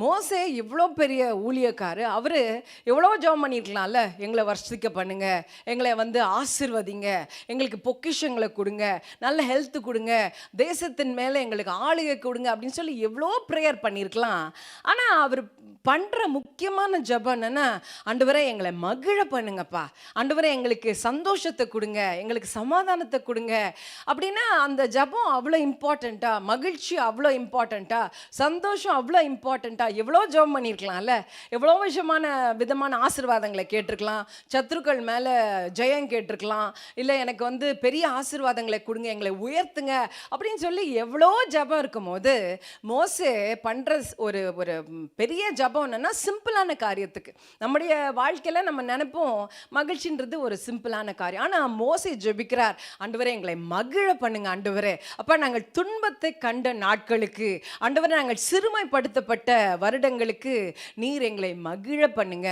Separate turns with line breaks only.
மோசே இவ்வளோ பெரிய ஊழியக்காரு, அவரு எவ்வளோ ஜெபம் பண்ணியிருக்கலாம்ல. எங்களை வர்ஷிக்க பண்ணுங்க, எங்களை ஆசிர்வதிங்க, எங்களுக்கு பொக்கிஷங்களை கொடுங்க, நல்ல ஹெல்த் கொடுங்க, தேசத்தின் மேலே எங்களுக்கு ஆளுகை கொடுங்க அப்படின்னு சொல்லி எவ்வளோ ப்ரேயர் பண்ணியிருக்கலாம். ஆனால் அவர் பண்ணுற முக்கியமான ஜெபம் என்னன்னா, ஆண்டவரே எங்களை மகிழ பண்ணுங்கப்பா, ஆண்டவரே எங்களுக்கு சந்தோஷத்தை கொடுங்க, எங்களுக்கு சமாதானத்தை கொடுங்க அப்படின்னா அந்த ஜெபம் அவ்வளோ இம்பார்ட்டண்ட்டா, மகிழ்ச்சி அவ்வளோ இம்பார்ட்டண்ட்டா, சந்தோஷம் அவ்வளோ இம்பார்ட்டண்ட்டா. எவ்வளோ ஜெபம் பண்ணியிருக்கலாம்ல, எவ்வளோ விதமான ஆசீர்வாதங்களை கேட்டிருக்கலாம், சத்துருக்கள் மேலே ஜெயம் கேட்டிருக்கலாம், இல்லை எனக்கு பெரிய ஆசீர்வாதங்களை கொடுங்க, எங்களை உயர்த்துங்க அப்படின்னு சொல்லி எவ்வளோ ஜெபம் இருக்கும் போது மோசே பண்ணுற ஒரு ஒரு பெரிய ஜெபம் என்னன்னா சிம்பிளான காரியத்துக்கு. நம்முடைய வாழ்க்கையில் நம்ம நினைப்போம் மகிழ்ச்சின்றது ஒரு சிம்பிளான காரியம். ஆனால் மோசே ஜெபிக்கிறார், ஆண்டவரே எங்களை மகிழ பண்ணுங்க ஆண்டவரே. அப்போ நாங்கள் துன்பத்தை கண்ட நாட்களுக்கு, ஆண்டவரே நாங்கள் சிறுமைப்படுத்தப்பட்ட வருடங்களுக்கு நீர் எங்களை மகிழ பண்ணுங்க.